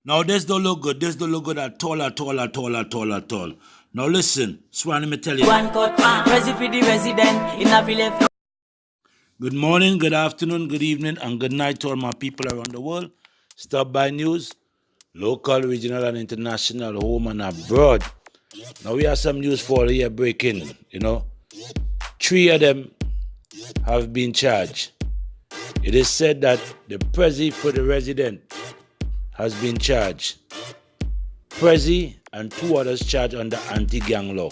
Now this don't look good. This don't look good at all, at all, at all, at all, at all. Now listen, Swan, let me tell you. One cut, Prezzy for the resident in a village. Good morning, good afternoon, good evening, and good night to all my people around the world. Stop by news, local, regional, and international, home and abroad. Now we have some news for here breaking. 3 of them have been charged. It is said that the Prezzy for the resident has been charged. Prezzy and 2 others charged under anti-gang law.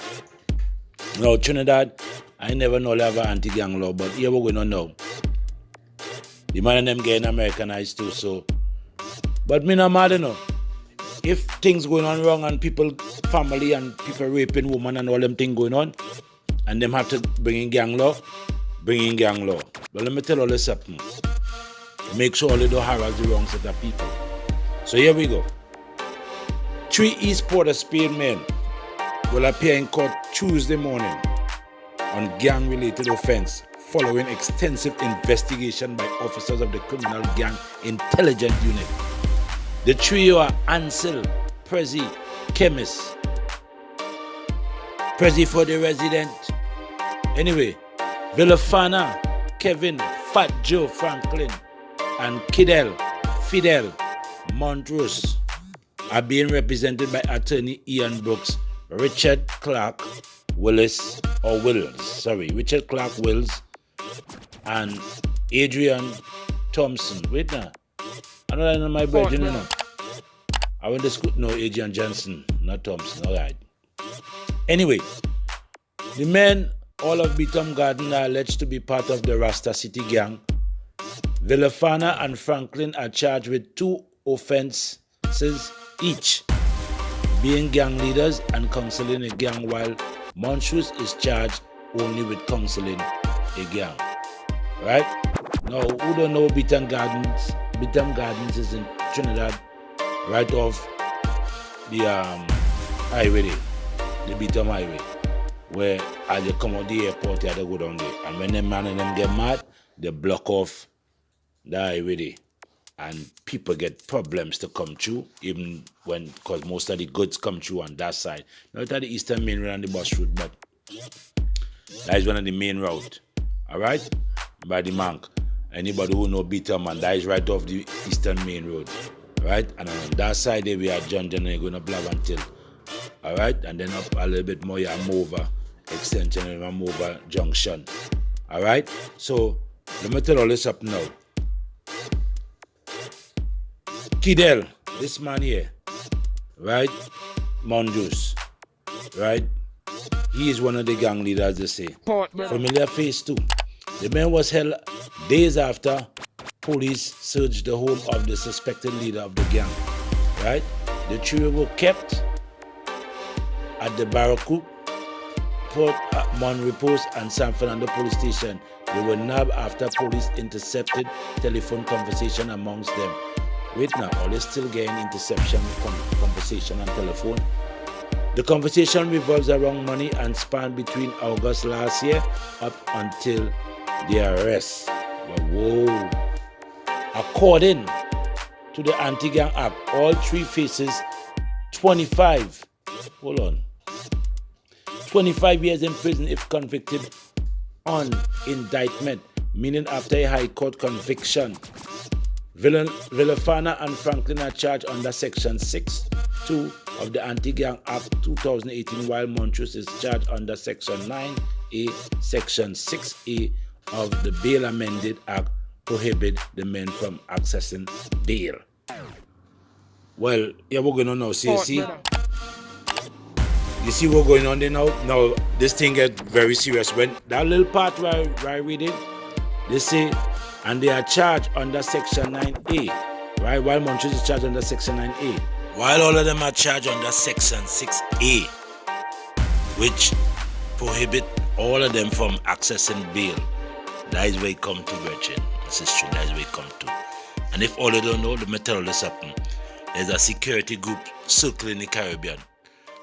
Now Trinidad, I never know they have an anti-gang law, but here we're going to know. The man and them getting Americanized too, so. But me not mad, If things going on wrong and people, family and people raping women and all them things going on, and them have to bring in gang law. But let me tell all this something. Make sure they don't harass the wrong set of people. So here we go. 3 East Port of Spain men will appear in court Tuesday morning on gang-related offense following extensive investigation by officers of the Criminal Gang Intelligence Unit. The trio are Ansel, Prezzy, Chemist, Prezzy for the resident. Anyway, Villafana, Kevin, Fat Joe Franklin, and Fidel Montrose are being represented by attorney Ian Brooks, Richard Clark Wills, and Adrian Thompson. Wait now. I don't know my brother, I went to school, no, Adrian Johnson, not Thompson, all right. Anyway, the men, all of Beetham Garden, are alleged to be part of the Rasta City gang. Villafana and Franklin are charged with 2 offenses each, being gang leaders and counseling a gang, while Montrose is charged only with counseling a gang. Right? Now, who don't know Beetham Gardens? Beetham Gardens is in Trinidad, right off the highway there, the Beetham Highway, where as you come out the airport, you have to go down there. And when them man and them get mad, they block off the highway there. And people get problems to come through, even when, because most of the goods come through on that side. Not at the eastern main road and the bus route, but that is one of the main route. All right? By the Mank. Anybody who know Beetham, man, that is right off the eastern main road. Right? And on that side there, we have John and you're going to Blavantil. All right? And then up a little bit more, you have Mova Extension and Mova Junction. All right? So, let me tell all this up now. Kidel, this man here, right? Monjus, right? He is one of the gang leaders, they say. Familiar face too. The man was held days after police searched the home of the suspected leader of the gang, right? The trio were kept at the Barracoop, Port Monterey Post and San Fernando Police Station. They were nabbed after police intercepted telephone conversation amongst them. Wait now, are they still getting interception conversation on telephone? The conversation revolves around money and spanned between August last year up until the arrest. But whoa. According to the Anti-Gang Act, all 3 faces 25 years in prison if convicted on indictment, meaning after a high court conviction. Villafana and Franklin are charged under Section 6(2) of the Anti-Gang Act 2018, while Montrose is charged under Section 9A, Section 6A of the Bail Amended Act, prohibit the men from accessing bail. Well, yeah, we're going on now. See, you see what's going on there now? Now, this thing gets very serious. When that little part where I read it, they say, and they are charged under Section 9A, right? While Montrose is charged under Section 9A. While all of them are charged under Section 6A, which prohibit all of them from accessing bail. That is where it come to, Virgin. This is true, that is where it come to. And if all you don't know, let me tell you this happen. There's a security group circling the Caribbean.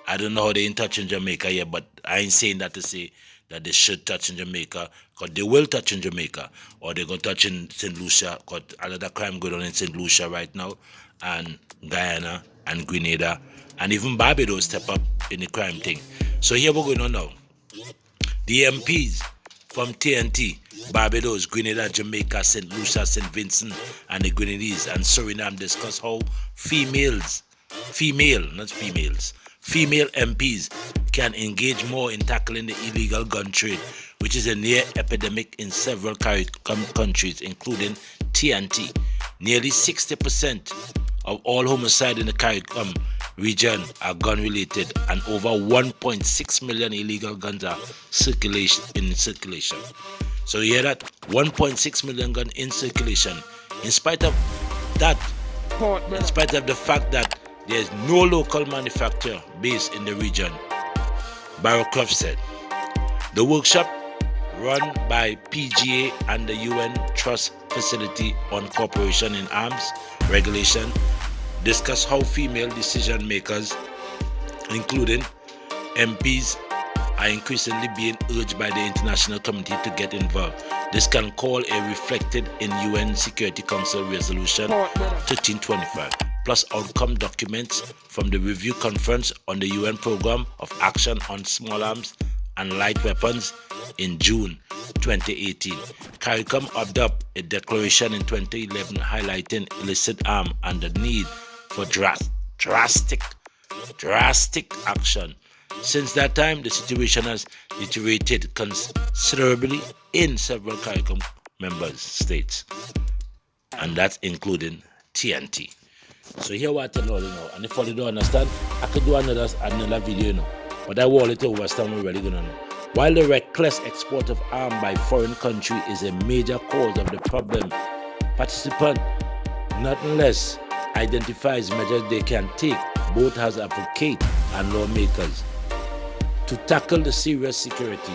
I don't know how they in touch in Jamaica yet, but I ain't saying that to say that they should touch in Jamaica, because they will touch in Jamaica, or they're going to touch in St. Lucia, because a lot of crime going on in St. Lucia right now, and Guyana and Grenada and even Barbados step up in the crime thing. So here we're going on now. The MPs from TNT, Barbados, Grenada, Jamaica, St. Lucia, St. Vincent, and the Grenadines and Suriname discuss how female MPs can engage more in tackling the illegal gun trade, which is a near epidemic in several CARICOM countries, including TNT. Nearly 60% of all homicide in the CARICOM region are gun-related, and over 1.6 million illegal guns are in circulation. So you hear that? 1.6 million guns in circulation. In spite of that, in spite of the fact that there is no local manufacturer based in the region, Barrowcroft said. The workshop, run by PGA and the UN Trust Facility on Cooperation in Arms Regulation, discuss how female decision makers, including MPs, are increasingly being urged by the international community to get involved. This can call a reflected in UN Security Council Resolution 1325, plus outcome documents from the Review Conference on the UN Programme of Action on Small Arms and Light Weapons in June 2018. CARICOM adopted a declaration in 2011 highlighting illicit arms and the need for drastic action. Since that time, the situation has deteriorated considerably in several CARICOM member states, and that's including TNT. So here what I tell you now, and if you don't understand, I could do another video now, but I will let you understand what we're really gonna know. While the reckless export of arms by foreign countries is a major cause of the problem, participants nonetheless identifies measures they can take, both as advocates and lawmakers, to tackle the serious security,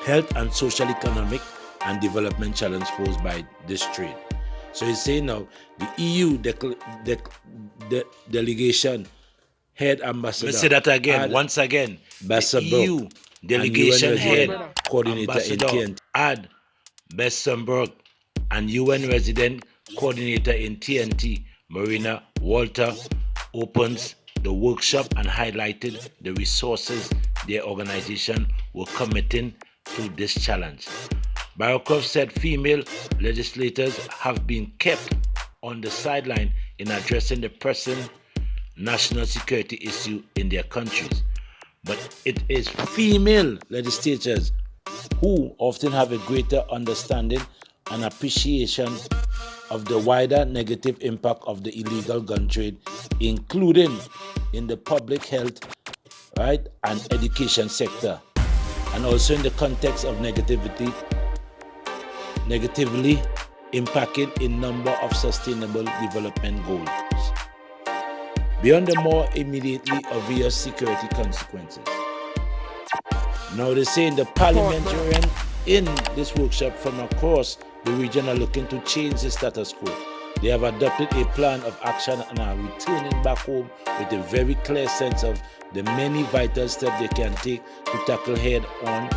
health and social, economic and development challenge posed by this trade. So he's saying now, the EU delegation head ambassador. Let's say that again, once again. The EU delegation head coordinator in TNT. Ad Bessenberg and UN resident coordinator in TNT, Marina Walter, opens the workshop and highlighted the resources their organization were committing to this challenge. Barrowcroft said female legislators have been kept on the sideline in addressing the pressing national security issue in their countries. But it is female legislators who often have a greater understanding and appreciation of the wider negative impact of the illegal gun trade, including in the public health, right, and education sector, and also in the context of negatively impacting a number of sustainable development goals, beyond the more immediately obvious security consequences. Now they say in the parliamentarian in this workshop from across the region are looking to change the status quo. They have adopted a plan of action and are returning back home with a very clear sense of the many vital steps they can take to tackle head-on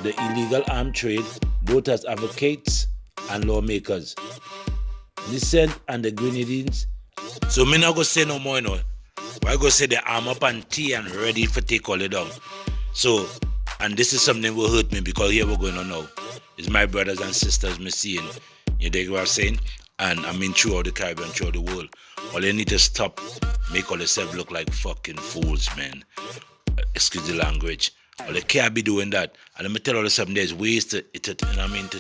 the illegal arms trade, both as advocates and lawmakers. Listen and the Grenadines. So me not go say no more, you know. I go say the arm up and tea and ready for take all it down. So, and this is something will hurt me because here we're going on now. It's my brothers and sisters me seeing. You dig what I'm saying? And I mean throughout the Caribbean, throughout the world. All they need to stop, make all themselves look like fucking fools, man. Excuse the language. All they can't be doing that. And let me tell all of something, there's ways to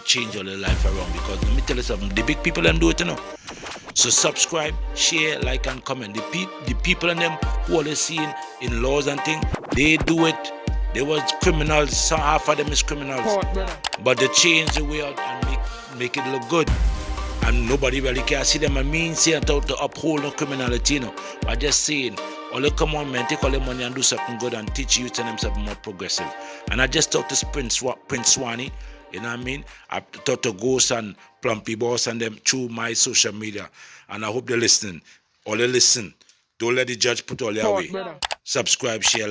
change all their life around, because let me tell you something, the big people them do it, you know. So subscribe, share, like and comment. The people and them who are seeing in laws and things, they do it. They was criminals, some half of them is criminals. But they change the way out and make it look good. And nobody really can see them. I mean, saying to uphold no criminality, you know. I just saying, all the come on, man, take all the money and do something good and teach youth and them something more progressive. And I just talked to Prince Swanee, you know what I mean? I talked to Ghost and Plumpy Boss and them through my social media. And I hope they're listening. All they listen. Don't let the judge put all their way. Subscribe, share.